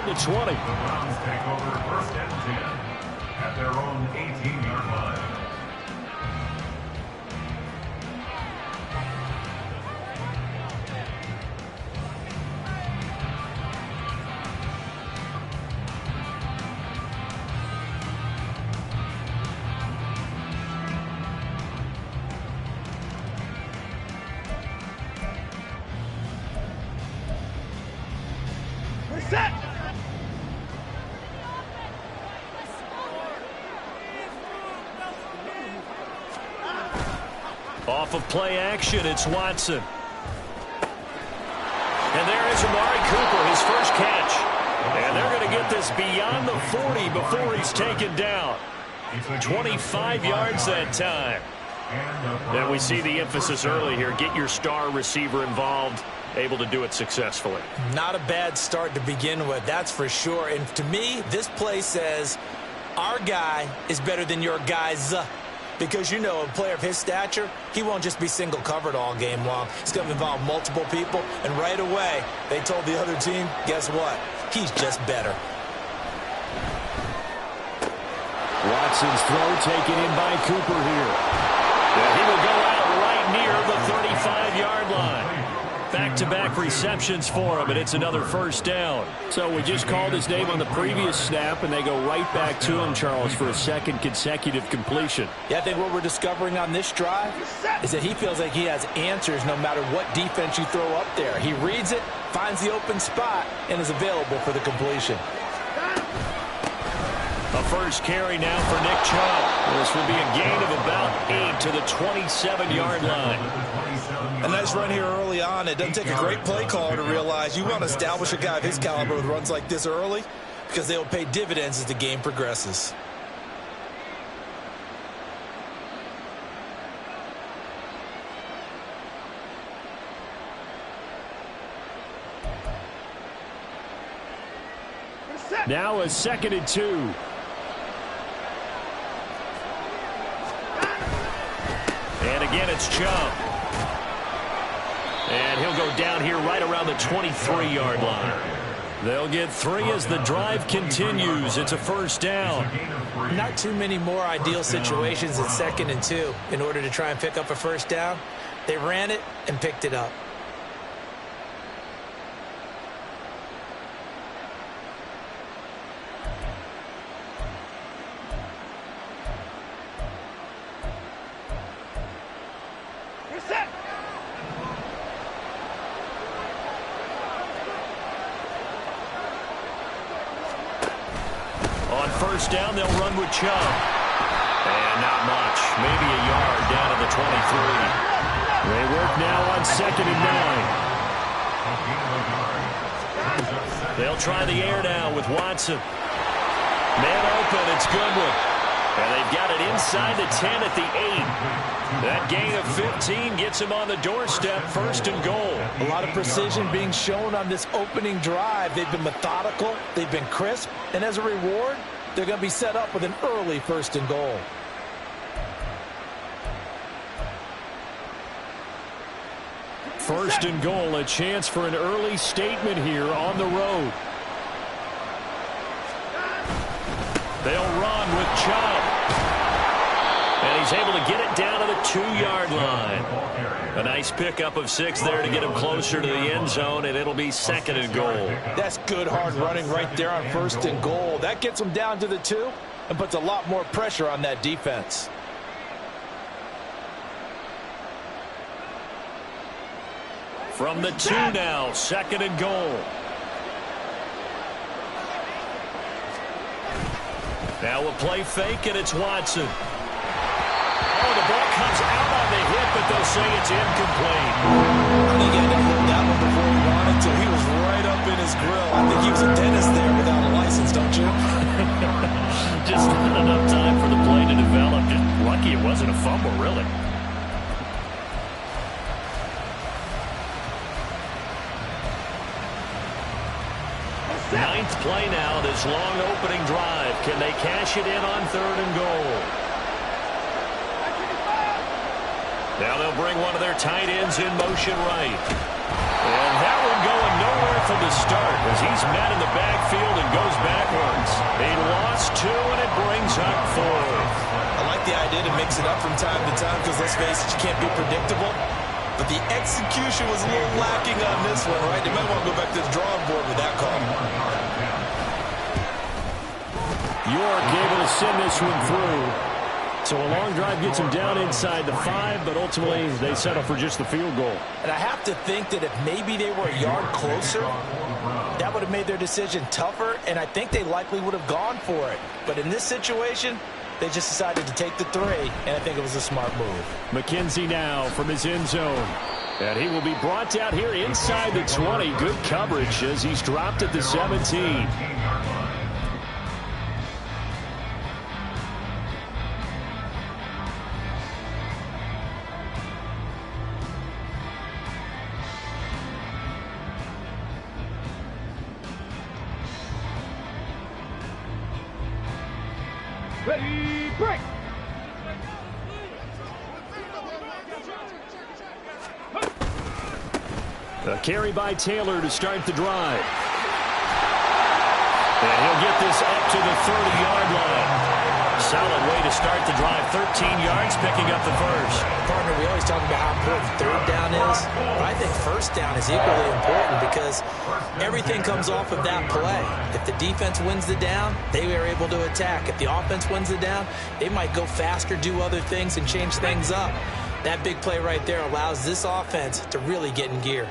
inside the 20. The Browns take over 1st and 10 at their own 18-yard line. Set. Off of play action, it's Watson. And there is Amari Cooper, his first catch. And they're going to get this beyond the 40 before he's taken down. 25 yards that time. And we see the emphasis early here. Get your star receiver involved. Able to do it successfully. Not a bad start to begin with, that's for sure. And to me, this play says our guy is better than your guys. Because, you know, a player of his stature, he won't just be single covered all game long. He's going to involve multiple people. And right away, they told the other team, guess what? He's just better. Watson's throw taken in by Cooper here. And he will go out right near the 35-yard line. Back-to-back receptions for him, and it's another first down. So we just called his name on the previous snap, and they go right back to him, Charles, for a second consecutive completion. Yeah, I think what we're discovering on this drive is that he feels like he has answers no matter what defense you throw up there. He reads it, finds the open spot, and is available for the completion. A first carry now for Nick Chubb. This will be a gain of about 8 to the 27-yard line. A nice run here early on. It doesn't take a great play caller to realize you want to establish a guy of his caliber with runs like this early because they will pay dividends as the game progresses. Now a 2nd and 2. And again, it's Chubb. And he'll go down here right around the 23-yard line. They'll get 3 as the drive continues. It's a first down. Not too many more ideal situations at 2nd and 2 in order to try and pick up a first down. They ran it and picked it up. First down, they'll run with Chubb. And not much. Maybe a yard down to the 23. They work now on 2nd and 9. They'll try the air now with Watson. Man open, it's Goodwin. And they've got it inside the 10 at the 8. That gain of 15 gets him on the doorstep, 1st and goal. A lot of precision being shown on this opening drive. They've been methodical, they've been crisp, and as a reward, they're going to be set up with an early 1st and goal. First and goal, a chance for an early statement here on the road. They'll run with Chubb. And he's able to get it down to the 2-yard line. A nice pickup of 6 there to get him closer to the end zone, and it'll be 2nd and goal. That's good hard running right there on 1st and goal. That gets him down to the 2 and puts a lot more pressure on that defense. From the 2 now, 2nd and goal. Now a play fake, and it's Watson. Oh, the ball comes out on the hit, but they'll say it's incomplete. I think he had to hold that one before he wanted to. He was right up in his grill. I think he was a dentist there without a license, don't you? Just not enough time for the play to develop. Just lucky it wasn't a fumble, really. Ninth play now, this long opening drive. Can they cash it in on 3rd and goal? Now they'll bring one of their tight ends in motion right. And that one going nowhere from the start as he's met in the backfield and goes backwards. They lost 2, and it brings up 4. I like the idea to mix it up from time to time because, let's face it, you can't be predictable. But the execution was a little lacking on this one, right? They might want to go back to the drawing board with that call. York able to send this one through. So a long drive gets them down inside the 5, but ultimately they settle for just the field goal. And I have to think that if maybe they were a yard closer, that would have made their decision tougher, and I think they likely would have gone for it. But in this situation, they just decided to take the 3, and I think it was a smart move. McKenzie now from his end zone. And he will be brought down here inside the 20. Good coverage as he's dropped at the 17. Ready, break! A carry by Taylor to start the drive. And he'll get this up to the 30-yard line. Solid way to start the drive. 13 yards, picking up the first. Partner, we always talk about how important third down is. But I think first down is equally important because everything comes off of that play. If the defense wins the down, they are able to attack. If the offense wins the down, they might go faster, do other things, and change things up. That big play right there allows this offense to really get in gear.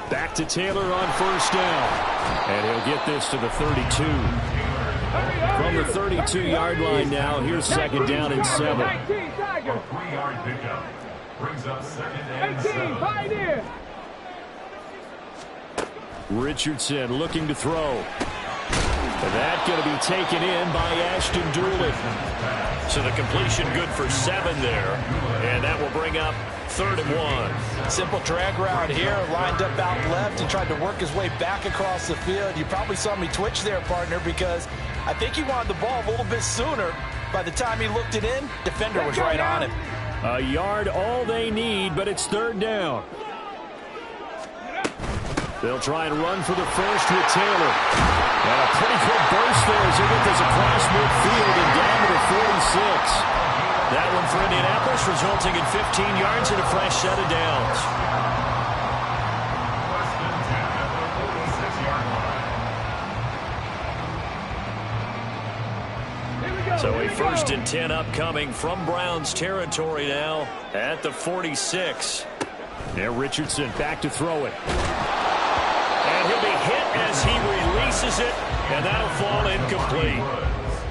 Back to Taylor on first down. And he'll get this to the 32. From the 32-yard line now, here's second down and 7. A 3-yard pickup brings up second and 7. Richardson looking to throw. And that going to be taken in by Ashton Doolin. So the completion good for 7 there. And that will bring up 3rd and 1. Simple drag route here, lined up out left and tried to work his way back across the field. You probably saw me twitch there, partner, because I think he wanted the ball a little bit sooner. By the time he looked it in, defender was right on him. A yard all they need, but it's 3rd down. They'll try and run for the first with Taylor. And a pretty good burst there as he went this across midfield and down to the 46. That one for Indianapolis, resulting in 15 yards and a fresh set of downs. So a 1st and 10 upcoming from Browns territory now at the 46. Now Richardson back to throw it. And he'll be hit as he releases it, and that'll fall incomplete.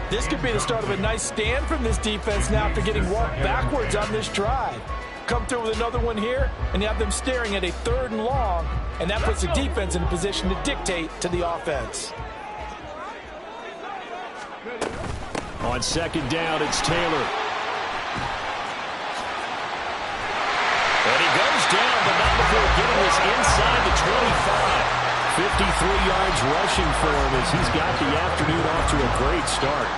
This could be the start of a nice stand from this defense now after getting walked backwards on this drive. Come through with another one here, and you have them staring at a 3rd and long, and that puts the defense in a position to dictate to the offense. On 2nd down, it's Taylor. And he goes down, but not before getting this inside the 25. 53 yards rushing for him as he's got the afternoon off to a great start.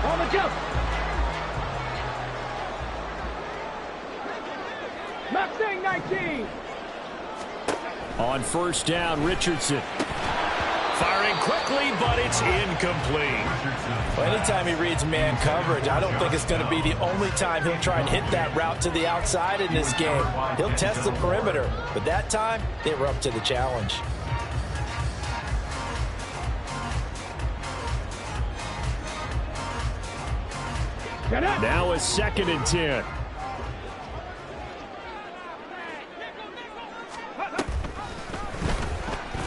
On the jump. Mustang 19. On 1st down, Richardson. Firing quickly, but it's incomplete. Well, anytime he reads man coverage, I don't think it's going to be the only time he'll try and hit that route to the outside in this game. He'll test the perimeter, but that time, they were up to the challenge. Now a 2nd and 10.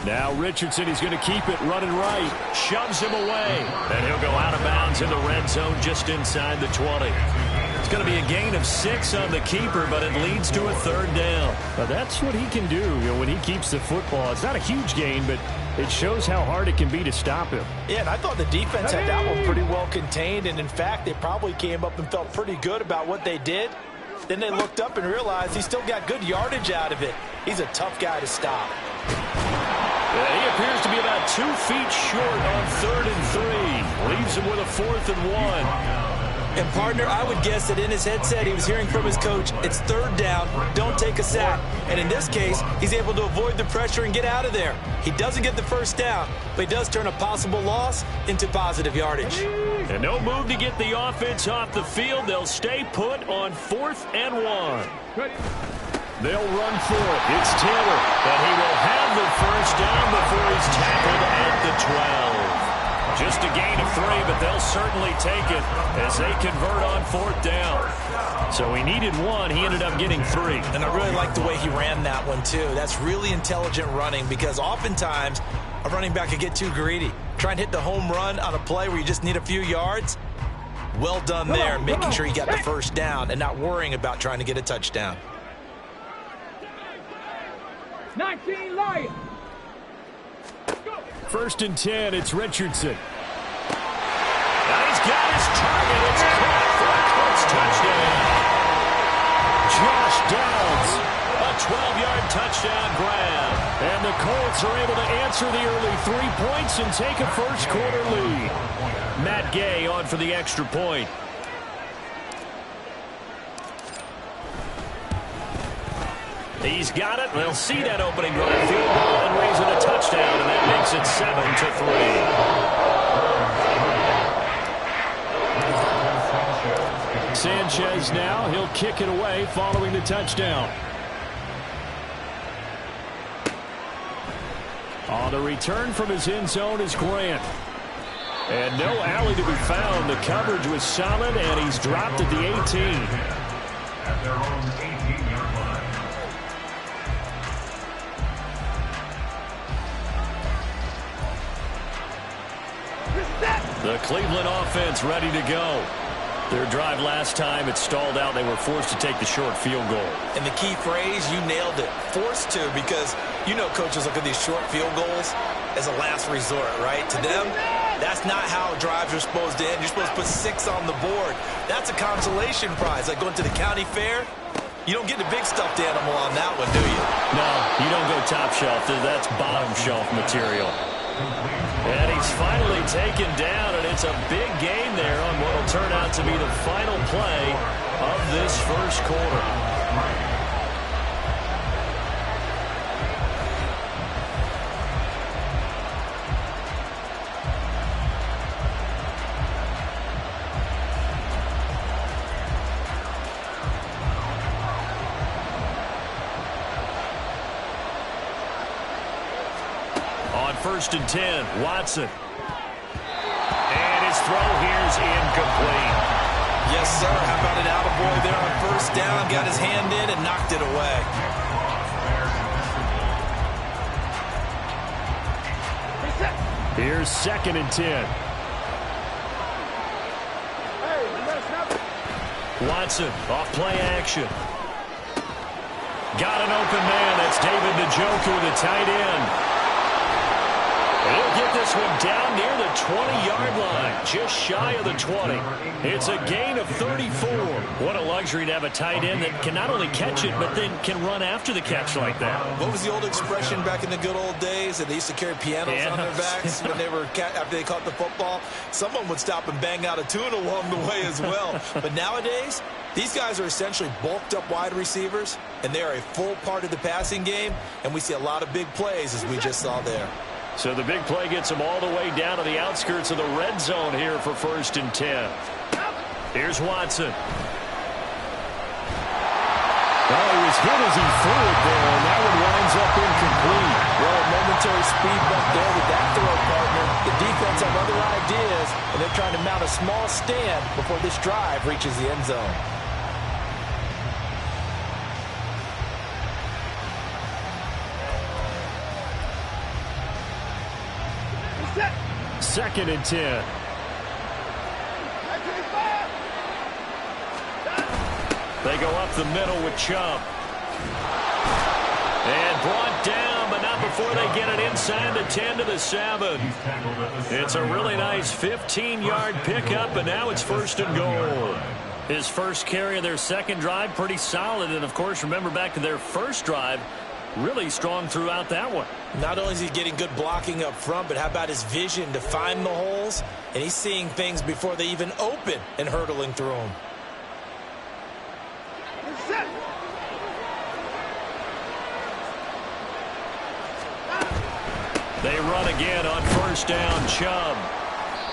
Now Richardson, he's going to keep it running right. Shoves him away. And he'll go out of bounds in the red zone just inside the 20. It's going to be a gain of 6 on the keeper, but it leads to a 3rd down. Now that's what he can do, when he keeps the football. It's not a huge gain, but it shows how hard it can be to stop him. Yeah, and I thought the defense had that one pretty well contained, and in fact, they probably came up and felt pretty good about what they did. Then they looked up and realized he still got good yardage out of it. He's a tough guy to stop. He appears to be about 2 feet short on 3rd and 3. Leaves him with a 4th and 1. And, partner, I would guess that in his headset he was hearing from his coach, it's third down, don't take a sack. And in this case, he's able to avoid the pressure and get out of there. He doesn't get the first down, but he does turn a possible loss into positive yardage. And no move to get the offense off the field. They'll stay put on 4th and 1. They'll run for it. It's Taylor, but he will have the first down before he's tackled at the 12. Just a gain of 3, but they'll certainly take it as they convert on 4th down. So he needed 1. He ended up getting 3. And I really like the way he ran that one, too. That's really intelligent running because oftentimes a running back could get too greedy. Try and hit the home run on a play where you just need a few yards. Well done there, making sure he got the first down and not worrying about trying to get a touchdown. 19 Lions. 1st and 10, it's Richardson. Now he's got his target. It's caught for a Colts touchdown. Josh Downs, a 12-yard touchdown grab. And the Colts are able to answer the early 3 points and take a first-quarter lead. Matt Gay on for the extra point. He's got it. They'll see that opening drive field goal and raise it a touchdown, and that makes it 7-3. Sanchez now. He'll kick it away following the touchdown. On the return from his end zone is Grant. And no alley to be found. The coverage was solid, and he's dropped at the 18. At their own 18-yard line. The Cleveland offense ready to go. Their drive last time, it stalled out. They were forced to take the short field goal. And the key phrase, you nailed it, forced to, because you know coaches look at these short field goals as a last resort, right? To them, that's not how drives are supposed to end. You're supposed to put 6 on the board. That's a consolation prize. Like going to the county fair, you don't get the big stuffed animal on that one, do you? No, you don't go top shelf. That's bottom shelf material. And he's finally taken down, and it's a big gain there on what will turn out to be the final play of this first quarter. On 1st and 10, Watson. And his throw here's incomplete. Yes, sir. How about an attaboy there on 1st down? Got his hand in and knocked it away. Here's 2nd and 10. Watson off play action. Got an open man. That's David Njoku, the tight end. He'll get this one down near the 20-yard line, just shy of the 20. It's a gain of 34. What a luxury to have a tight end that can not only catch it, but then can run after the catch like that. What was the old expression back in the good old days that they used to carry pianos on their backs when they were after they caught the football? Someone would stop and bang out a tune along the way as well. But nowadays, these guys are essentially bulked up wide receivers, and they are a full part of the passing game, and we see a lot of big plays as we just saw there. So the big play gets him all the way down to the outskirts of the red zone here for 1st and 10. Here's Watson. Well, he was hit as he threw it there, and that one winds up incomplete. Well, a momentary speed bump there with that throw, partner. The defense have other ideas, and they're trying to mount a small stand before this drive reaches the end zone. 2nd and 10. They go up the middle with Chubb. And brought down, but not before they get it inside the 10 to the 7. It's a really nice 15-yard pickup, and now it's 1st and goal. His first carry of their second drive, pretty solid. And, of course, remember back to their first drive, Really strong throughout that one. Not only is he getting good blocking up front, but how about his vision to find the holes? And he's seeing things before they even open and hurdling through them. They run again on first down, Chubb.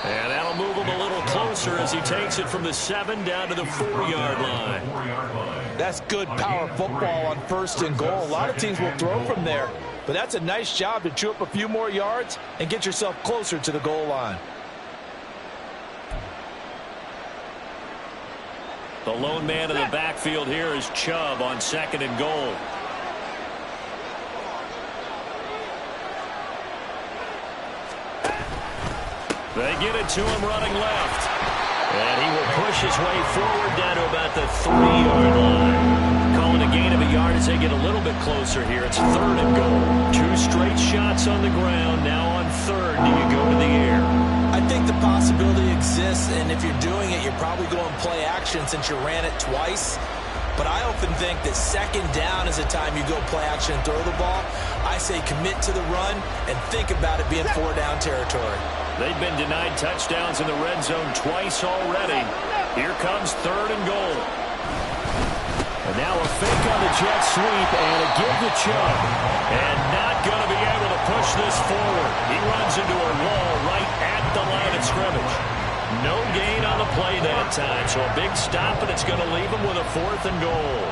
And that'll move him a little closer as he takes it from the 7 down to the 4-yard line. That's good power football on first and goal. A lot of teams will throw from there, but that's a nice job to chew up a few more yards and get yourself closer to the goal line. The lone man in the backfield here is Chubb on 2nd and goal. They get it to him running left. And he will push his way forward down to about the 3-yard line. Calling a gain of a yard as they get a little bit closer here. It's 3rd and goal. 2 straight shots on the ground. Now on 3rd, do you go to the air? I think the possibility exists, and if you're doing it, you're probably going play action since you ran it twice. But I often think that 2nd down is the time you go play action and throw the ball. I say commit to the run and think about it being 4-down territory. They've been denied touchdowns in the red zone twice already. Here comes 3rd and goal. And now a fake on the jet sweep and a give to Chubb. And not going to be able to push this forward. He runs into a wall right at the line of scrimmage. No gain on the play that time. So a big stop, and it's going to leave him with a 4th and goal.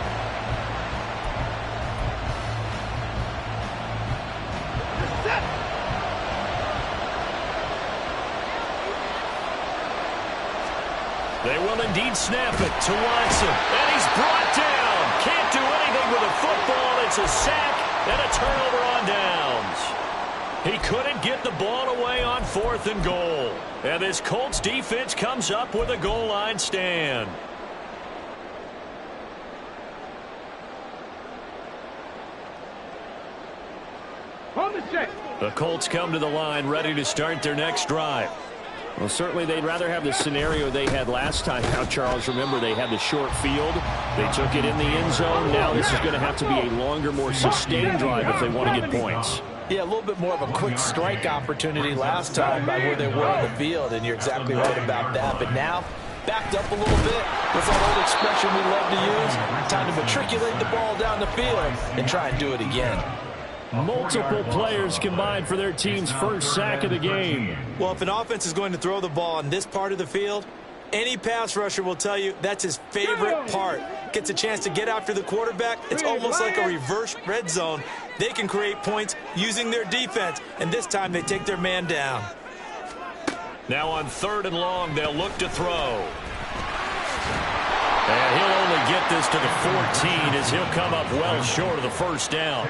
They will indeed snap it to Watson. And he's brought down. Can't do anything with a football. It's a sack and a turnover on downs. He couldn't get the ball away on 4th and goal. And this Colts defense comes up with a goal line stand. The Colts come to the line ready to start their next drive. Well, certainly they'd rather have the scenario they had last time out, Charles. Remember, they had the short field. They took it in the end zone. Now this is going to have to be a longer, more sustained drive if they want to get points. Yeah, a little bit more of a quick strike opportunity last time by where they were on the field, and you're exactly right about that. But now, backed up a little bit with that old expression we love to use, time to matriculate the ball down the field and try and do it again. Multiple players combined for their team's first sack of the game. Well, if an offense is going to throw the ball on this part of the field, any pass rusher will tell you that's his favorite part. Gets a chance to get after the quarterback. It's almost like a reverse red zone. They can create points using their defense, and this time they take their man down. Now on 3rd and long, they'll look to throw. And he'll only get this to the 14 as he'll come up well short of the first down.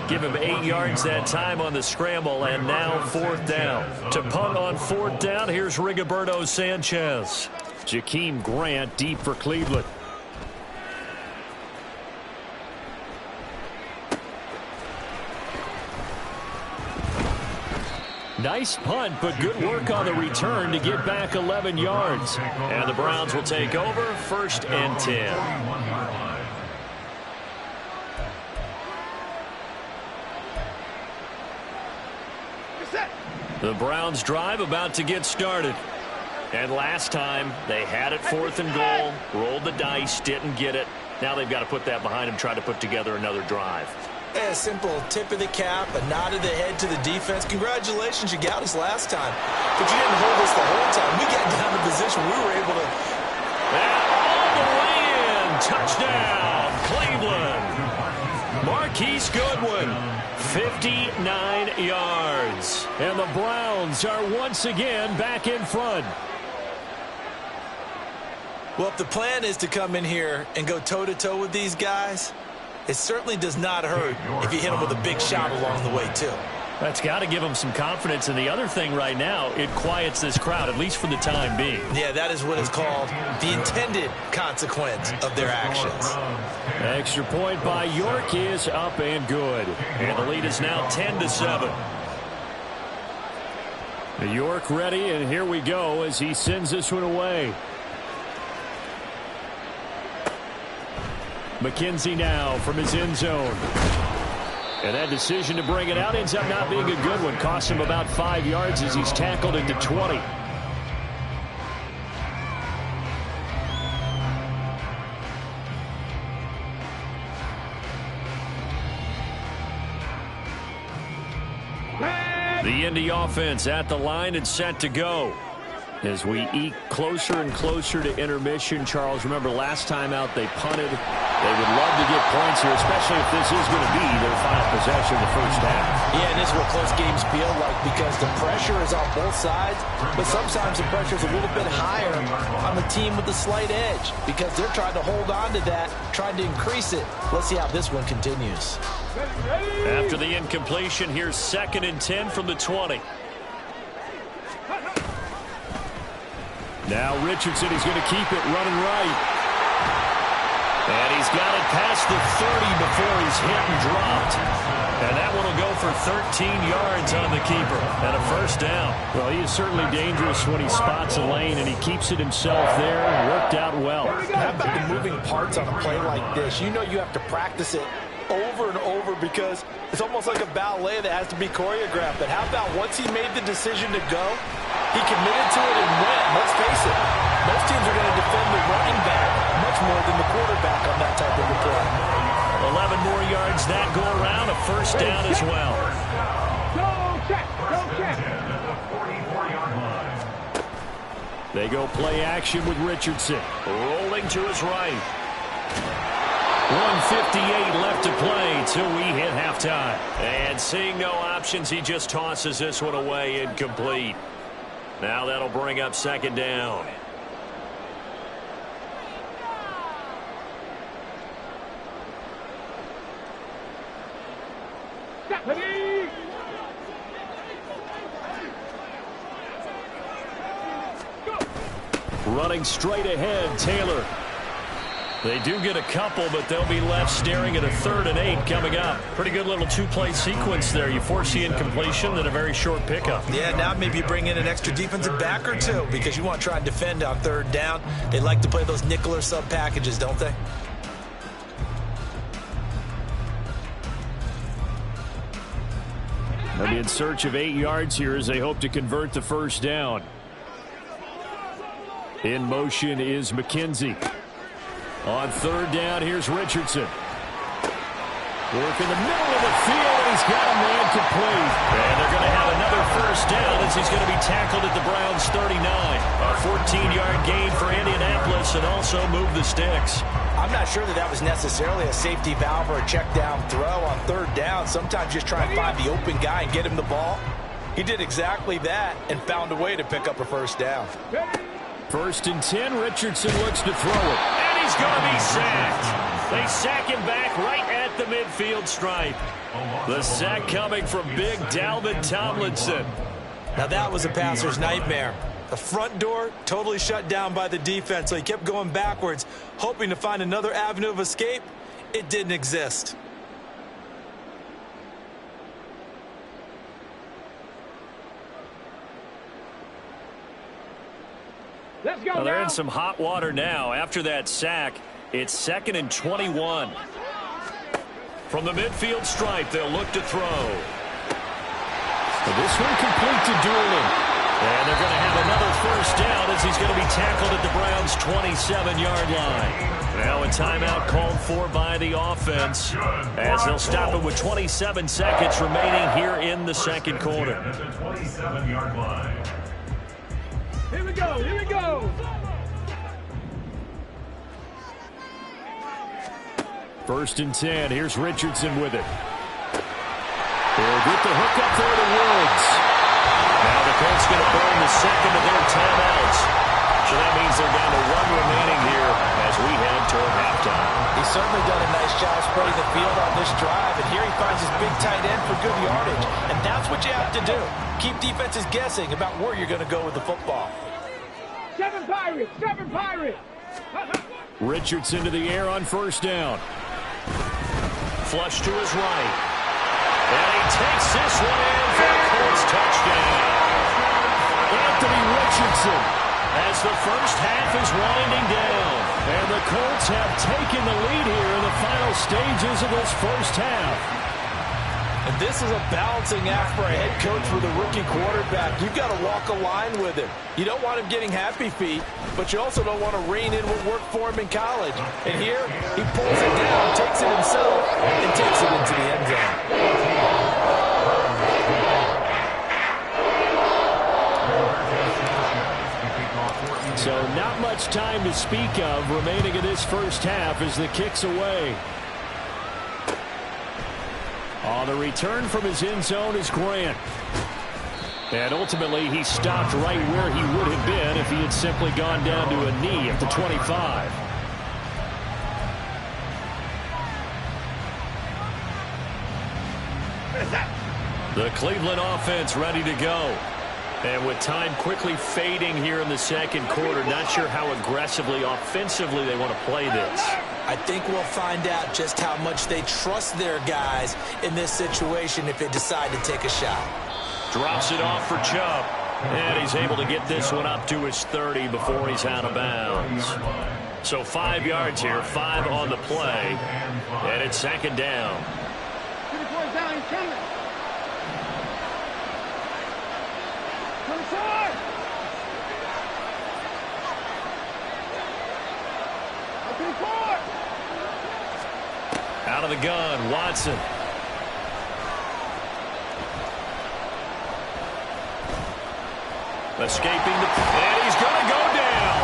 Give him 8 yards that time on the scramble, and now 4th down. To punt on 4th down, here's Rigoberto Sanchez. Jakeem Grant deep for Cleveland. Nice punt, but good work on the return to get back 11 yards. And the Browns will take over 1st and 10. The Browns drive about to get started. And last time they had it 4th and goal, rolled the dice, didn't get it. Now they've got to put that behind them, try to put together another drive. A simple tip of the cap, a nod of the head to the defense. Congratulations, you got us last time. But you didn't hold us the whole time. We got down to position. We were able to... And all the way in. Touchdown, Cleveland. Marquise Goodwin, 59 yards. And the Browns are once again back in front. Well, if the plan is to come in here and go toe-to-toe with these guys, it certainly does not hurt if you hit them with a big shot along the way, too. That's got to give them some confidence. And the other thing right now, it quiets this crowd, at least for the time being. Yeah, that is what is called the intended consequence of their actions. Extra point by York is up and good. And the lead is now 10-7. York ready, and here we go as he sends this one away. McKenzie now from his end zone. And that decision to bring it out ends up not being a good one. Costs him about 5 yards as he's tackled into 20. The Indy offense at the line and set to go. As we eke closer and closer to intermission, Charles, remember last time out they punted. They would love to get points here, especially if this is going to be their final possession of the first half. Yeah, and this is what close games feel like because the pressure is on both sides, but sometimes the pressure is a little bit higher on the team with the slight edge because they're trying to hold on to that, trying to increase it. Let's see how this one continues. After the incompletion, here's 2nd and 10 from the 20. Now Richardson, he's going to keep it running right. And he's got it past the 30 before he's hit and dropped. And that one will go for 13 yards on the keeper and a first down. Well, he is certainly dangerous when he spots a lane, and he keeps it himself there. Worked out well. How about the moving parts on a play like this? You know you have to practice it over and over because it's almost like a ballet that has to be choreographed. But how about once he made the decision to go, he committed to it and went. Let's face it, most teams are going to defend the running back much more than the quarterback on that type of a play. 11 more yards that go around, a first down as well. Go check, go check. They go play action with Richardson. Rolling to his right. 1:58 left to play till we hit halftime. And seeing no options, he just tosses this one away, incomplete. Now that'll bring up 2nd down. Running straight ahead, Taylor. They do get a couple, but they'll be left staring at a 3rd and 8 coming up. Pretty good little two-play sequence there. You force the incompletion, then a very short pickup. Yeah, now maybe you bring in an extra defensive back or two because you want to try and defend on 3rd down. They like to play those nickel or sub packages, don't they? They'll be in search of 8 yards here as they hope to convert the first down. In motion is McKenzie. On 3rd down, here's Richardson. Work in the middle of the field, and he's got a man complete. And they're going to have another first down as he's going to be tackled at the Browns' 39. A 14-yard gain for Indianapolis and also move the sticks. I'm not sure that was necessarily a safety valve or a check down throw on 3rd down. Sometimes just try and find the open guy and get him the ball. He did exactly that and found a way to pick up a first down. 1st and 10, Richardson looks to throw it. And he's going to be sacked. They sack him back right at the midfield stripe. The sack coming from big Dalvin Tomlinson. Now that was a passer's nightmare. The front door totally shut down by the defense, so he kept going backwards, hoping to find another avenue of escape. It didn't exist. Let's go Well, they're now. in some hot water now. After that sack, it's 2nd and 21. From the midfield stripe, they'll look to throw. This one complete to Doolin. And they're going to have another first down as he's going to be tackled at the Browns' 27-yard line. Now a timeout called for by the offense as they'll stop it with 27 seconds remaining here in the 2nd quarter. At the 27-yard line. Here we go, here we go. First and 10. Here's Richardson with it. They'll get the hook up there to Woods. Now the Colts going to burn the 2nd of their timeouts. So that means they're down to 1 remaining here as we head toward halftime. He's certainly done a nice job spreading the field on this drive, and here he finds his big tight end for good yardage. And that's what you have to do. Keep defenses guessing about where you're going to go with the football. 7 Pirates, 7 Pirates. Richardson to the air on 1st down. Flush to his right. And he takes this one in for a Colts touchdown. Anthony Richardson. As the first half is winding down. And the Colts have taken the lead here in the final stages of this first half. And this is a balancing act for a head coach with a rookie quarterback. You've got to walk a line with him. You don't want him getting happy feet, but you also don't want to rein in what worked for him in college. And here, he pulls it down, takes it himself, and takes it into the end zone. So not much time to speak of remaining in this first half as the kick's away. On the return from his end zone is Grant. And ultimately, he stopped right where he would have been if he had simply gone down to a knee at the 25. The Cleveland offense ready to go. And with time quickly fading here in the second quarter, not sure how aggressively, offensively they want to play this. I think we'll find out just how much they trust their guys in this situation if they decide to take a shot. Drops it off for Chubb. And he's able to get this one up to his 30 before he's out of bounds. So 5 yards here, 5 on the play. And it's second down. Down, he's coming. Inside. Out of the gun, Watson. Escaping and he's going to go down.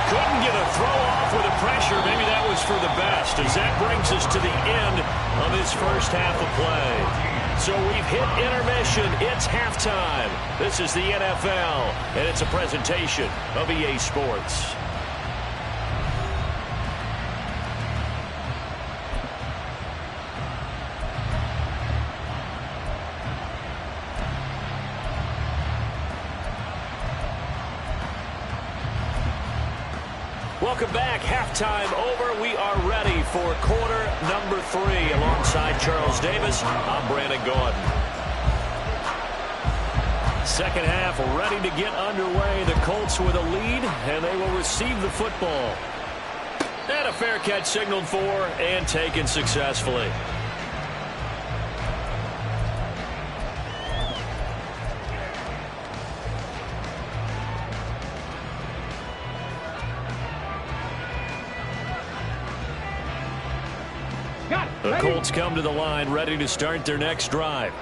Couldn't get a throw off with the pressure. Maybe that was for the best, as that brings us to the end of this first half of play. So we've hit intermission. It's halftime. This is the NFL, and it's a presentation of EA Sports. Welcome back. Halftime over. We are ready for quarter number 3. Alongside Charles Davis, I'm Brandon Gordon. Second half ready to get underway. The Colts with a lead, and they will receive the football. And a fair catch signaled for and taken successfully. The Colts come to the line ready to start their next drive.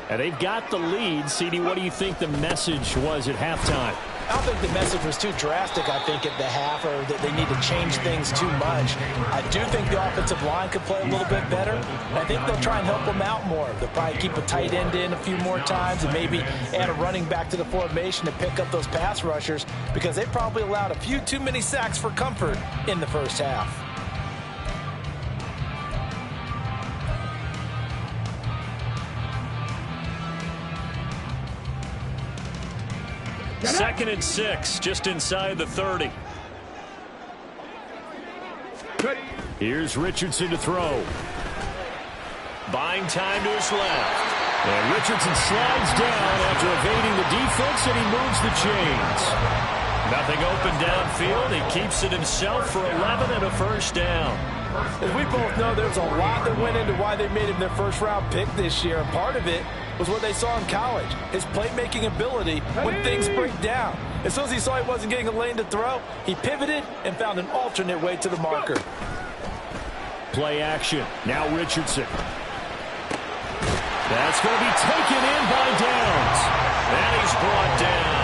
And they've got the lead. CD, what do you think the message was at halftime? I don't think the message was too drastic, I think, at the half, or that they need to change things too much. I do think the offensive line could play a little bit better. I think they'll try and help them out more. They'll probably keep a tight end in a few more times and maybe add a running back to the formation to pick up those pass rushers, because they probably allowed a few too many sacks for comfort in the first half. Second and 6, just inside the 30. Here's Richardson to throw. Buying time to his left. And Richardson slides down after evading the defense, and he moves the chains. Nothing open downfield. He keeps it himself for 11 and a first down. As we both know, there's a lot that went into why they made him their first-round pick this year. And part of it was what they saw in college, his playmaking ability when things break down. As soon as he saw he wasn't getting a lane to throw, he pivoted and found an alternate way to the marker. Play action. Now Richardson. That's going to be taken in by Downs. And he's brought down.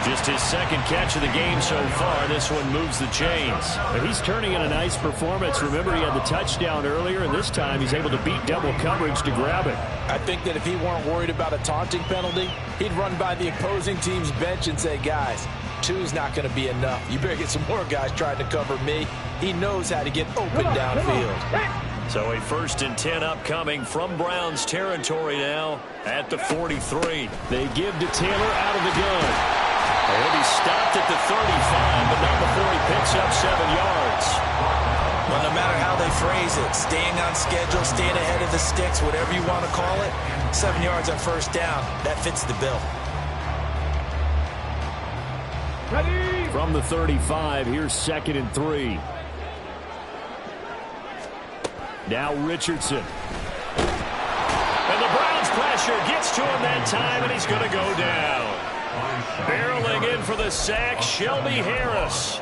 Just his second catch of the game so far. This one moves the chains. But he's turning in a nice performance. Remember, he had the touchdown earlier, and this time he's able to beat double coverage to grab it. I think that if he weren't worried about a taunting penalty, he'd run by the opposing team's bench and say, guys, 2's not going to be enough. You better get some more guys trying to cover me. He knows how to get open downfield. So a 1st and 10 upcoming from Browns territory now at the 43. They give to Taylor out of the gun. And he stopped at the 35, but not before he picks up 7 yards. Well, no matter how they phrase it, staying on schedule, staying ahead of the sticks, whatever you want to call it, 7 yards on first down, that fits the bill. Ready? From the 35, here's 2nd and 3. Now Richardson. And the Browns pressure. Gets to him that time, and he's going to go down. Barreling in for the sack, Shelby Harris.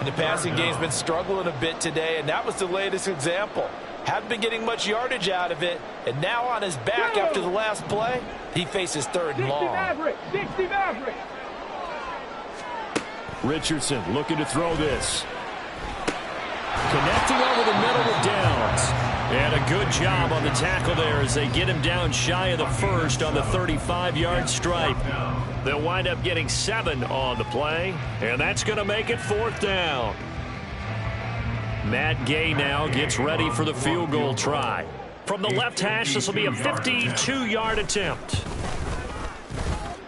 The passing game's been struggling a bit today, and that was the latest example. Haven't been getting much yardage out of it, and now on his back after the last play, he faces 3rd and long. 60 Maverick. Richardson looking to throw this. Connecting over the middle with Downs. And a good job on the tackle there as they get him down shy of the first on the 35-yard stripe. They'll wind up getting 7 on the play, and that's going to make it 4th down. Matt Gay now gets ready for the field goal try. From the left hash, this will be a 52-yard attempt.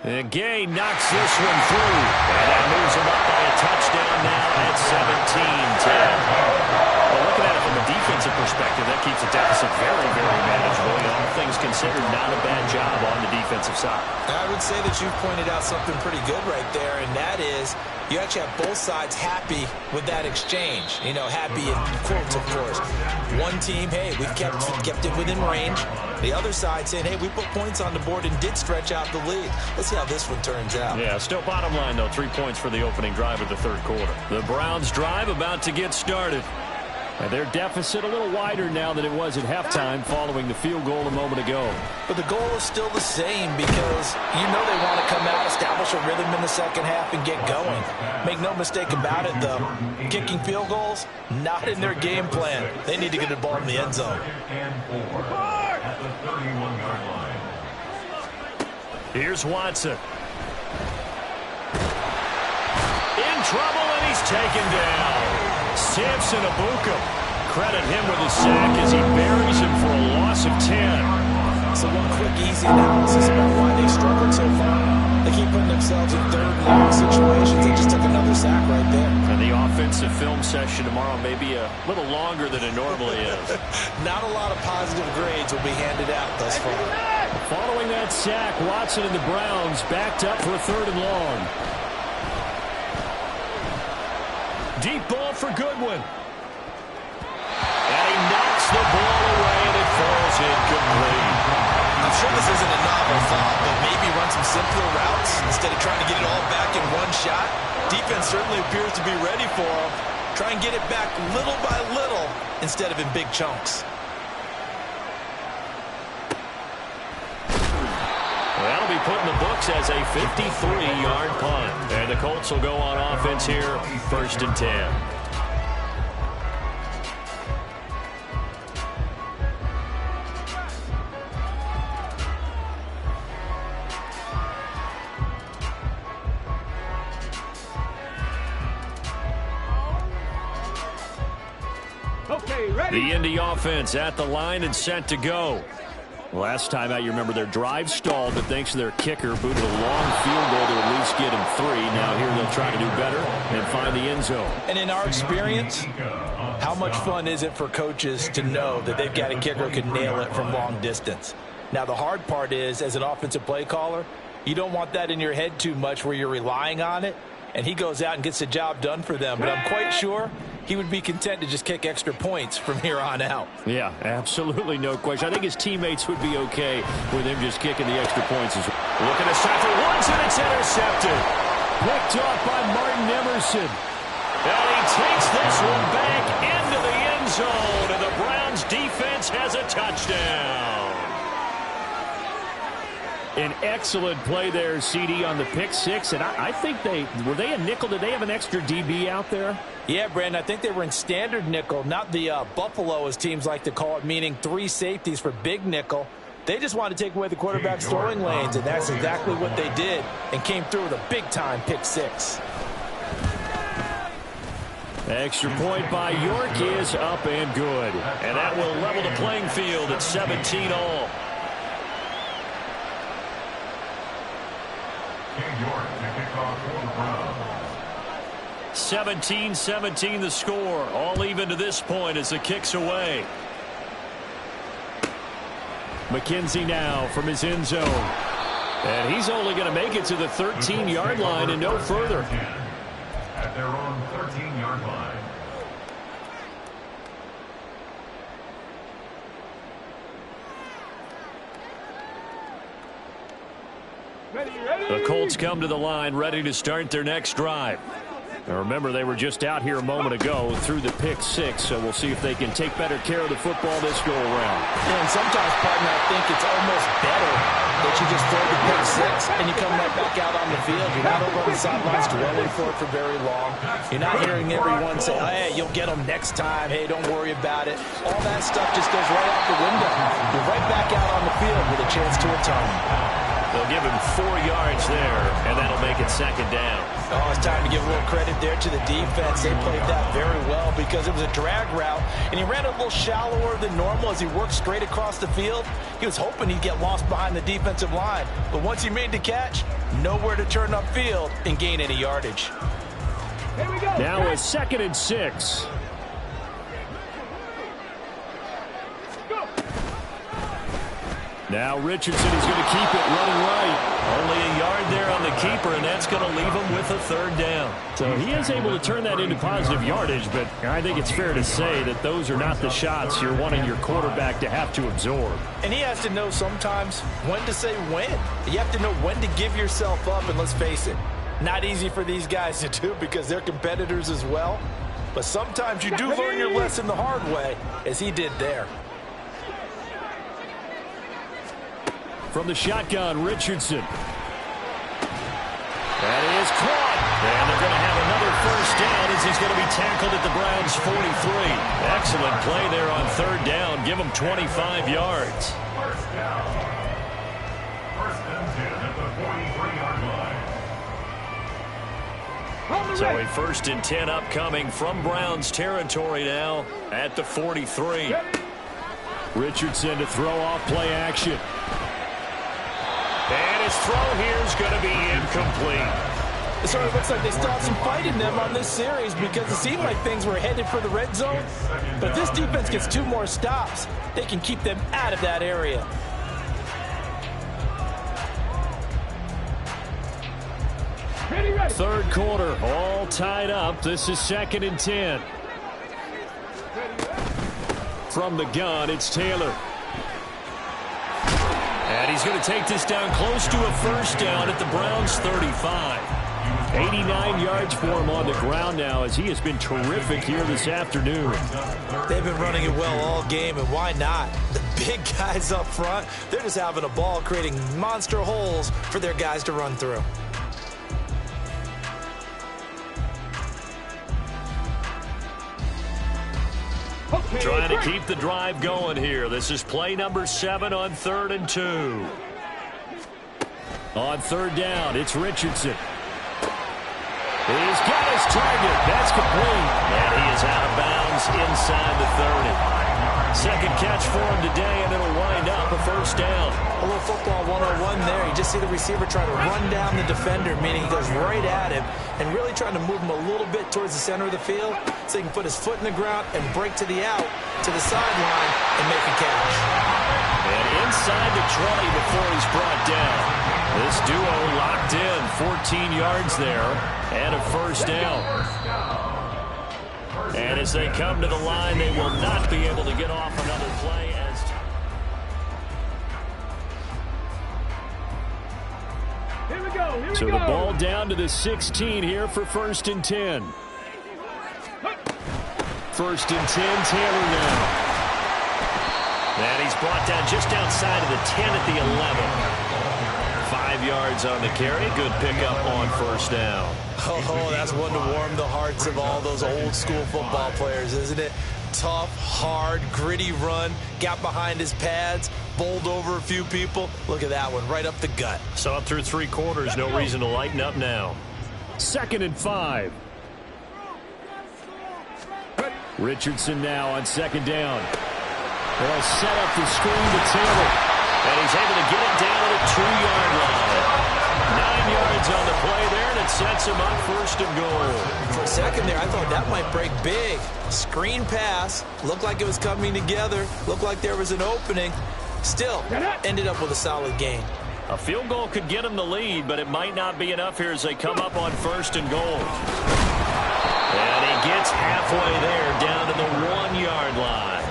And Gay knocks this one through. And that moves him up by a touchdown now at 17-10. Well, looking at it from a defensive perspective, that keeps the deficit very, very manageable. All things considered, not a bad job on the defensive side. I would say that you've pointed out something pretty good right there, and that is you actually have both sides happy with that exchange. You know, happy in quotes, of course. One team, hey, we've kept it within range. The other side saying, hey, we put points on the board and did stretch out the lead. Let's see how this one turns out. Yeah, still bottom line, though, 3 points for the opening drive of the 3rd quarter. The Browns' drive about to get started. And their deficit a little wider now than it was at halftime following the field goal a moment ago. But the goal is still the same because you know they want to come out, establish a rhythm in the second half, and get going. Make no mistake about it, though. Kicking field goals, not in their game plan. They need to get the ball in the end zone. At the 31-yard line. Here's Watson. In trouble, and he's taken down. Samson Abuka. Credit him with a sack as he buries him for a loss of 10. So one quick, easy analysis about why they struggled so far. They keep putting themselves in 3rd and long situations. They just took another sack right there. And the offensive film session tomorrow may be a little longer than it normally is. Not a lot of positive grades will be handed out thus far. Following that sack, Watson and the Browns backed up for a 3rd and long. Deep ball for Goodwin. And he knocks the ball away, and it falls incomplete. I'm sure this isn't a novel thought, but maybe run some simpler routes instead of trying to get it all back in one shot. Defense certainly appears to be ready for him. Try and get it back little by little instead of in big chunks. That'll be put in the books as a 53-yard punt. And the Colts will go on offense here, 1st and 10. Okay, ready? The Indy offense at the line and set to go. Last time out, you remember their drive stalled, but thanks to their kicker, booted a long field goal to at least get him 3. Now here they'll try to do better and find the end zone. And in our experience, how much fun is it for coaches to know that they've got a kicker who can nail it from long distance? Now, the hard part is, as an offensive play caller, you don't want that in your head too much where you're relying on it, and he goes out and gets the job done for them. But I'm quite sure he would be content to just kick extra points from here on out. Yeah, absolutely no question. I think his teammates would be okay with him just kicking the extra points as well. Looking to stop for Woods, and it's intercepted. Picked off by Martin Emerson. And he takes this one back into the end zone, and the Browns defense has a touchdown. An excellent play there, CD, on the pick 6. And I think were they a nickel? Did they have an extra DB out there? Yeah, Brandon, I think they were in standard nickel, not the Buffalo, as teams like to call it, meaning 3 safeties for big nickel. They just wanted to take away the quarterback's throwing lanes, and that's exactly what they did and came through with a big-time pick 6. Extra point by York is up and good. And that will level the playing field at 17-all. York to kick off for the Browns. 17-17 the score. All even to this point as the kick's away. McKenzie now from his end zone. And he's only going to make it to the 13-yard line and no further. At their own 13-yard line. The Colts come to the line ready to start their next drive. Now remember, they were just out here a moment ago through the pick six, so we'll see if they can take better care of the football this go around. Yeah, and sometimes, partner, I think it's almost better that you just throw the pick six and you come right back out on the field. You're not over on the sidelines dwelling for it for very long. You're not hearing everyone say, hey, you'll get them next time. Hey, don't worry about it. All that stuff just goes right out the window. You're right back out on the field with a chance to atone. They'll give him 4 yards there, and that'll make it second down. Oh, it's time to give a little credit there to the defense. They played that very well because it was a drag route, and he ran a little shallower than normal as he worked straight across the field. He was hoping he'd get lost behind the defensive line, but once he made the catch, nowhere to turn upfield and gain any yardage. Here we go. Now a 2nd and 6. Now Richardson is going to keep it running right. Only a yard there on the keeper, and that's going to leave him with a 3rd down. So he is able to turn that into positive yardage, but I think it's fair to say that those are not the shots you're wanting your quarterback to have to absorb. And he has to know sometimes when to say when. You have to know when to give yourself up, and let's face it, not easy for these guys to do because they're competitors as well. But sometimes you do learn your lesson the hard way, as he did there. From the shotgun, Richardson. That is caught. And they're going to have another 1st down as he's going to be tackled at the Browns' 43. Excellent play there on 3rd down. Give him 25 yards. 1st down. 1st and 10 at the 43-yard line. So a 1st and 10 upcoming from Browns territory now at the 43. Richardson to throw off play action. And his throw here is going to be incomplete. It sort of looks like they still have some fight in them on this series because it seemed like things were headed for the red zone. But if this defense gets 2 more stops, they can keep them out of that area. Ready, ready. 3rd quarter, all tied up. This is 2nd and 10. From the gun, it's Taylor. And he's going to take this down close to a 1st down at the Browns' 35. 89 yards for him on the ground now as he has been terrific here this afternoon. They've been running it well all game, and why not? The big guys up front, they're just having a ball creating monster holes for their guys to run through. Okay, Trying to break. keep the drive going here. This is play number 7 on 3rd and 2. On 3rd down, it's Richardson. He's got his target. That's complete. And he is out of bounds inside the 30. 2nd catch for him today, and it'll wind up a 1st down. A little football 101 there. You just see the receiver try to run down the defender, meaning he goes right at him and really trying to move him a little bit towards the center of the field so he can put his foot in the ground and break to the out, to the sideline, and make a catch. And inside the 20 before he's brought down. This duo locked in, 14 yards there, and a 1st down. And as they come to the line, they will not be able to get off another play. Here we go. Here we So go. the ball down to the 16 here for 1st and 10. 1st and 10, Taylor now. And he's brought down just outside of the 10 at the 11. 5 yards on the carry. Good pickup on 1st down. Oh, that's one to warm the hearts of all those old school football players, isn't it? Tough, hard, gritty run. Got behind his pads, bowled over a few people. Look at that one, right up the gut. Saw it through 3 quarters. No reason to lighten up now. 2nd and 5. Richardson now on 2nd down. They'll set up the screen to Taylor. And he's able to get it down to the 2-yard line. 9 yards on the play there, and it sets him up 1st and goal. For a second there, I thought that might break big. Screen pass, looked like it was coming together, looked like there was an opening. Still, ended up with a solid gain. A field goal could get him the lead, but it might not be enough here as they come up on 1st and goal. And he gets halfway there, down to the 1-yard line.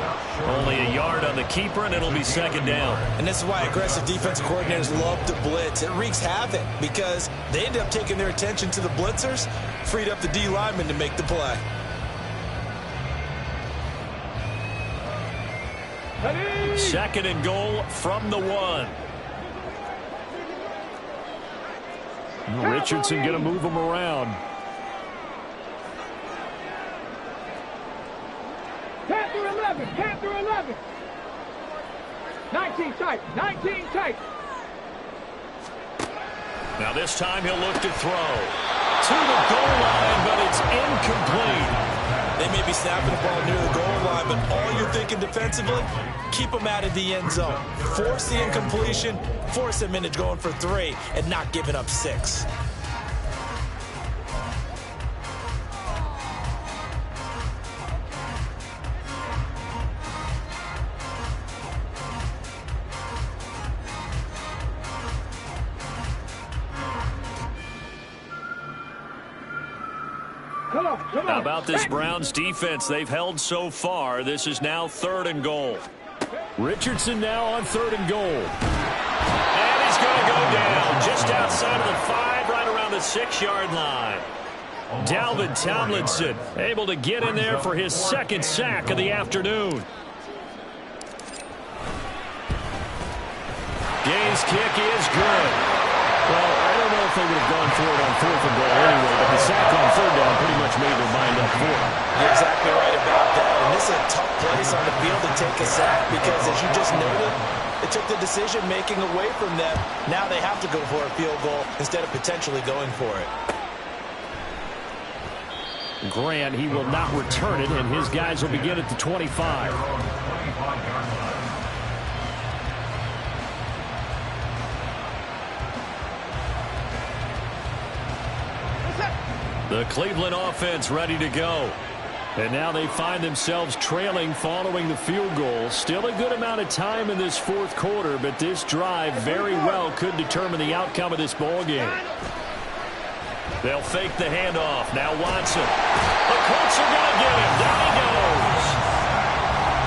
Only a yard on the keeper, and it'll be second down. And this is why aggressive defensive coordinators love to blitz. It wreaks havoc because they end up taking their attention to the blitzers, freed up the D lineman to make the play. Second and goal from the 1. Richardson going to move him around. 10 through 11, 10 through 11. 19 tight, 19 tight. Now this time he'll look to throw. To the goal line, but it's incomplete. They may be snapping the ball near the goal line, but all you're thinking defensively, keep them out of the end zone. Force the incompletion, force them into going for 3, and not giving up 6. Come on. How about this Browns defense they've held so far? This is now 3rd and goal. Richardson now on 3rd and goal. And he's going to go down just outside of the 5, right around the 6-yard line. Dalvin Tomlinson able to get in there for his 2nd sack of the afternoon. Gaines' kick is good. Well, I don't know if they would have gone for it on 4th and goal anyway, but the sack on 3rd down pretty much made their mind up for it. You're exactly right about that. And this is a tough place on the field to take a sack because, as you just noted, it took the decision-making away from them. Now they have to go for a field goal instead of potentially going for it. Grant, he will not return it, and his guys will begin at the 25. The Cleveland offense ready to go. And now they find themselves trailing following the field goal. Still a good amount of time in this 4th quarter, but this drive very well could determine the outcome of this ball game. They'll fake the handoff. Now Watson. The Colts are going to get him. Down he goes.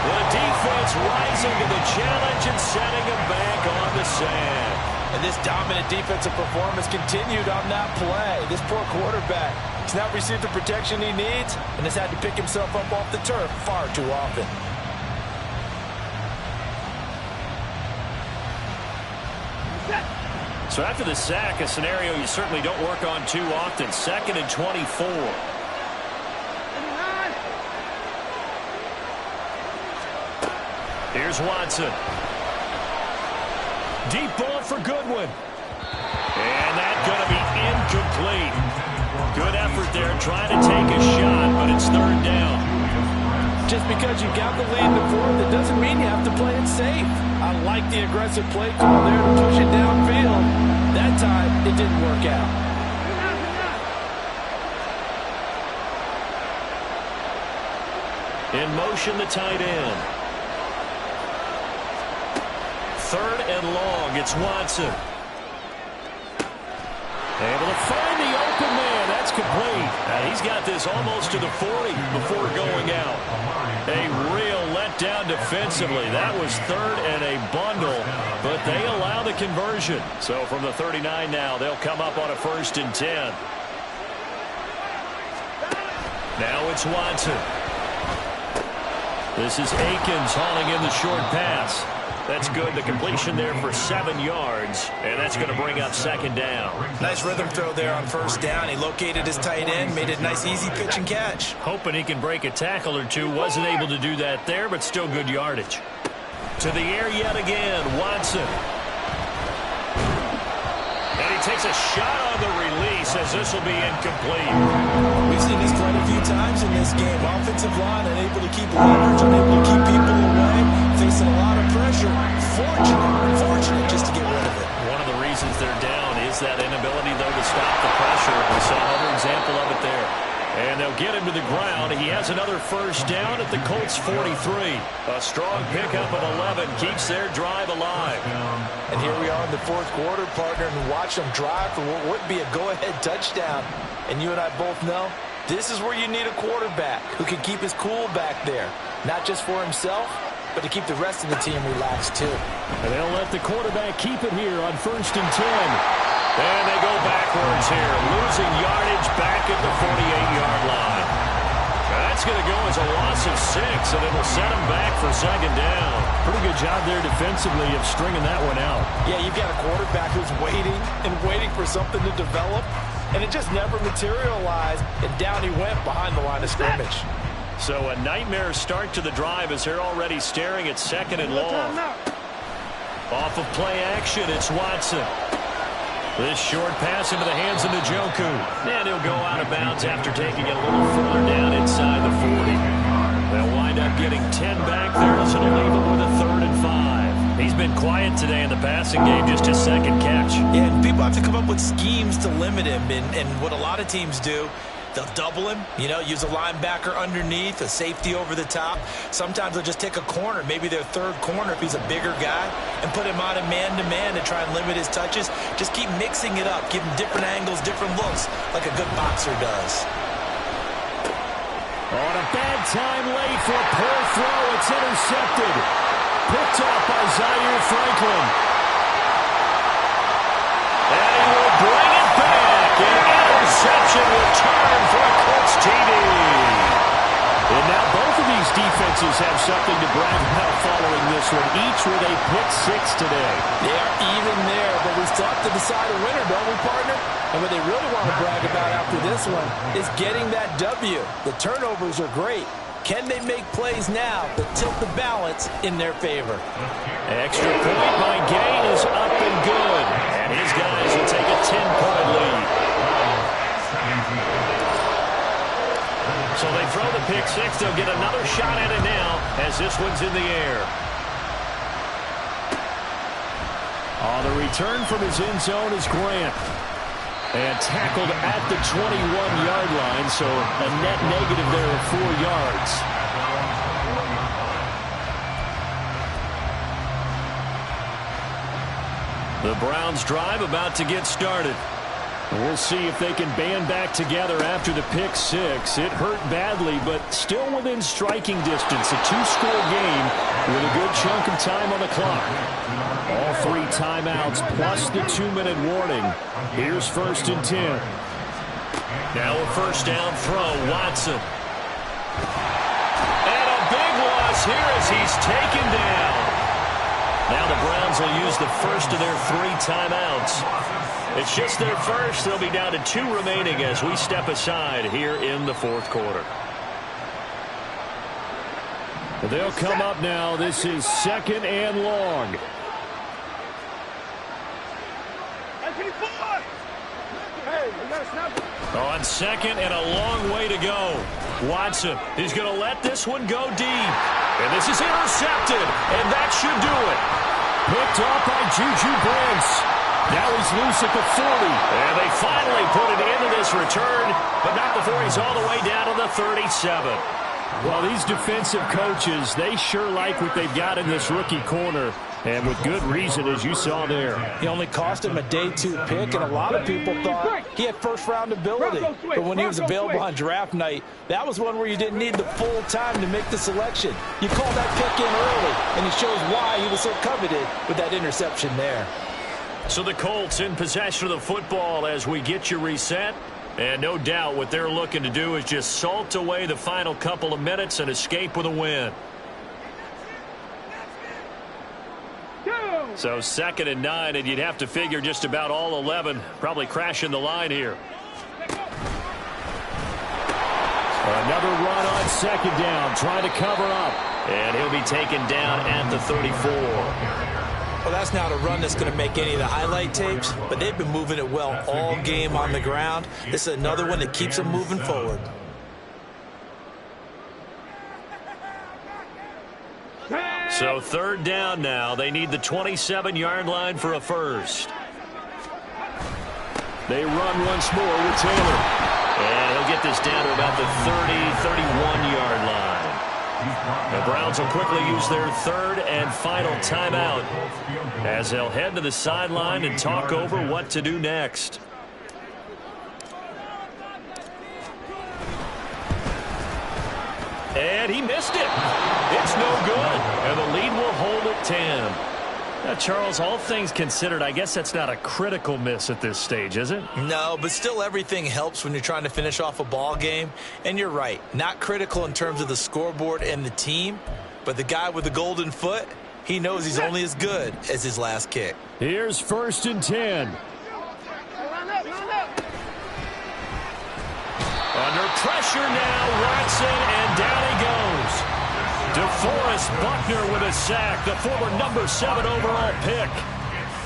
The defense rising to the challenge and setting him back on the sand. And this dominant defensive performance continued on that play. This poor quarterback has not received the protection he needs and has had to pick himself up off the turf far too often. So after the sack, a scenario you certainly don't work on too often. 2nd and 24. Here's Watson. Deep ball for Goodwin. And that's going to be incomplete. Good effort there trying to take a shot, but it's 3rd down. Just because you got the lead in the 4th, it doesn't mean you have to play it safe. I like the aggressive play call there to push it downfield. That time, it didn't work out. In motion, the tight end. 3rd and long. It's Watson. Able to find the open man. That's complete. He's got this almost to the 40 before going out. A real letdown defensively. That was 3rd and a bundle, but they allow the conversion. So from the 39 now, they'll come up on a 1st and 10. Now it's Watson. This is Akins hauling in the short pass. That's good. The completion there for 7 yards, and that's going to bring up 2nd down. Nice rhythm throw there on 1st down. He located his tight end, made it a nice, easy pitch and catch. Hoping he can break a tackle or two. Wasn't able to do that there, but still good yardage. To the air yet again, Watson. And he takes a shot on the release as this will be incomplete. We've seen this quite a few times in this game. Offensive line unable to keep leverage, unable to keep people away, facing a lot of pressure. Fortunate just to get rid of it. One of the reasons they're down is that inability, though, to stop the pressure. We saw another example of it there. And they'll get him to the ground. He has another 1st down at the Colts 43. A strong pickup at 11 keeps their drive alive. And here we are in the 4th quarter, partner, and watch them drive for what would be a go-ahead touchdown. And you and I both know this is where you need a quarterback who can keep his cool back there, not just for himself, but to keep the rest of the team relaxed too. And they'll let the quarterback keep it here on 1st and 10. And they go backwards here, losing yardage back at the 48-yard line. That's going to go as a loss of 6, and it'll set them back for 2nd down. Pretty good job there defensively of stringing that one out. Yeah, you've got a quarterback who's waiting and waiting for something to develop, and it just never materialized, and down he went behind the line of scrimmage. So a nightmare start to the drive as they're already staring at 2nd and long. Off of play action, it's Watson. This short pass into the hands of Njoku. And he'll go out of bounds after taking it a little further down inside the 40. They'll wind up getting 10 back there, so it'll leave him with a 3rd and 5. He's been quiet today in the passing game, just his 2nd catch. Yeah, and people have to come up with schemes to limit him, and what a lot of teams do, they'll double him, use a linebacker underneath, a safety over the top. Sometimes they'll just take a corner, maybe their 3rd corner if he's a bigger guy, and put him on a man-to-man to try and limit his touches. Just keep mixing it up, give him different angles, different looks, like a good boxer does. On a bad time late for a poor throw, it's intercepted. Picked off by Zaire Franklin. And he will bring it back. An interception return for a Colts TD. And now both of these defenses have something to brag about following this one, each with a pick 6 today. They are even there, but we still have to decide a winner, don't we, partner? And what they really want to brag about after this one is getting that W. The turnovers are great. Can they make plays now that tilt the balance in their favor? Extra point by Gain is up and good. And his guys will take a 10-point lead. So they throw the pick 6. They'll get another shot at it now as this one's in the air. On the return from his end zone is Grant. And tackled at the 21-yard line, so a net negative there of 4 yards. The Browns drive about to get started. We'll see if they can band back together after the pick 6. It hurt badly, but still within striking distance. A 2-score game with a good chunk of time on the clock. All 3 timeouts plus the 2-minute warning. Here's 1st and 10. Now a 1st down throw, Watson. And a big loss here as he's taken down. Now the Browns will use the first of their 3 timeouts. It's just their first. They'll be down to 2 remaining as we step aside here in the 4th quarter. They'll come up now. This is 2nd and long. On 2nd and a long way to go. Watson, he's going to let this one go deep. And this is intercepted, and that should do it. Picked off by Juju Brents. Now he's loose at the 40. And they finally put it into this return, but not before he's all the way down to the 37. Well, these defensive coaches, they sure like what they've got in this rookie corner. And with good reason, as you saw there. He only cost him a day 2 pick, and a lot of people thought he had first-round ability. But when he was available on draft night, that was one where you didn't need the full time to make the selection. You called that pick in early, and it shows why he was so coveted with that interception there. So the Colts in possession of the football as we get you reset. And no doubt what they're looking to do is just salt away the final couple of minutes and escape with a win. So 2nd and 9, and you'd have to figure just about all 11 probably crashing the line here. Another run on 2nd down, trying to cover up. And he'll be taken down at the 34. Well, that's not a run that's going to make any of the highlight tapes, but they've been moving it well all game on the ground. This is another one that keeps them moving forward. So 3rd down now. They need the 27-yard line for a first. They run once more with Taylor. And he'll get this down to about the 31-yard line. The Browns will quickly use their 3rd and final timeout as they'll head to the sideline and talk over what to do next. And he missed it. It's no good. And the lead will hold at 10. Now, Charles, all things considered, I guess that's not a critical miss at this stage, is it? No, but still everything helps when you're trying to finish off a ball game. And you're right, not critical in terms of the scoreboard and the team, but the guy with the golden foot, he knows he's only as good as his last kick. Here's 1st and 10. Under pressure now, Watson, and down he goes. DeForest Buckner with a sack, the former number 7 overall pick.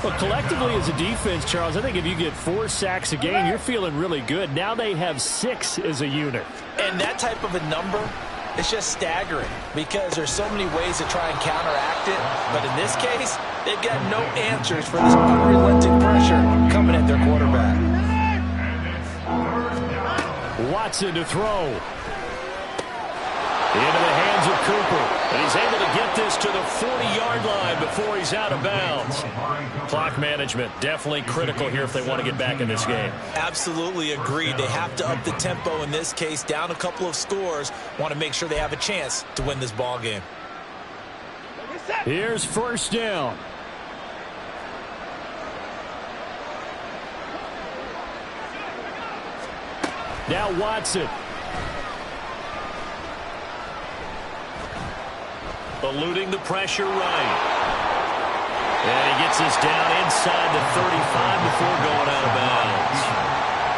Well, collectively as a defense, Charles, I think if you get 4 sacks a game, you're feeling really good. Now they have 6 as a unit. And that type of a number, it's just staggering because there's so many ways to try and counteract it. But in this case, they've got no answers for this unrelenting pressure coming at their quarterback. Watson to throw. Into the hands of Cooper. And he's able to get this to the 40-yard line before he's out of bounds. Clock management definitely critical here if they want to get back in this game. Absolutely agreed. They have to up the tempo in this case, down a couple of scores. Want to make sure they have a chance to win this ball game. Here's 1st down. Now Watson. Eluding the pressure right. And he gets this down inside the 35 before going out of bounds.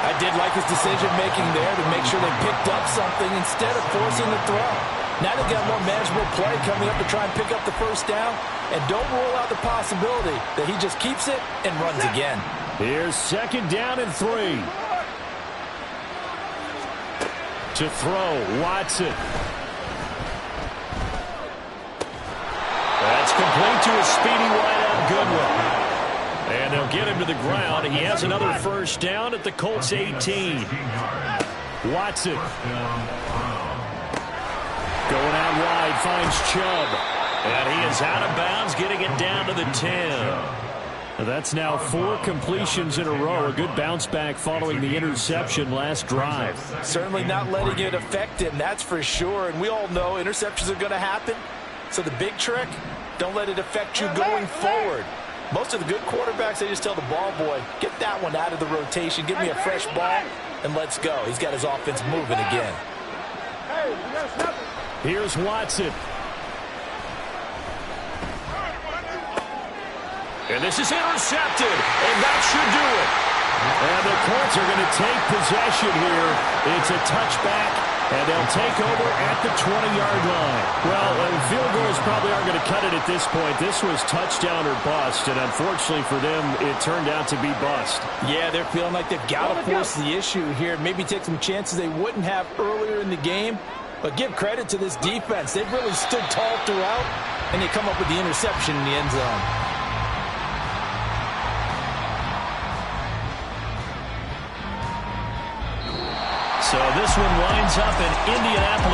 I did like his decision-making there to make sure they picked up something instead of forcing the throw. Now they've got more manageable play coming up to try and pick up the 1st down. And don't rule out the possibility that he just keeps it and runs again. Here's 2nd down and 3. To throw, Watson. That's complete to a speedy wideout Goodwin. And they'll get him to the ground. He has another 1st down at the Colts 18. Watson. Going out wide, finds Chubb. And he is out of bounds, getting it down to the 10. That's now 4 completions in a row. A good bounce back following the interception last drive. Certainly not letting it affect him, that's for sure. And we all know interceptions are going to happen. So the big trick, don't let it affect you going forward. Most of the good quarterbacks, they just tell the ball boy, get that one out of the rotation, give me a fresh ball, and let's go. He's got his offense moving again. Here's Watson. And this is intercepted, and that should do it. And the Colts are going to take possession here. It's a touchback, and they'll take over at the 20-yard line. Well, field goals probably aren't going to cut it at this point. This was touchdown or bust, and unfortunately for them, it turned out to be bust. Yeah, they're feeling like they've got to force the issue here. Maybe take some chances they wouldn't have earlier in the game. But give credit to this defense. They've really stood tall throughout, and they come up with the interception in the end zone. So this one winds up in Indianapolis.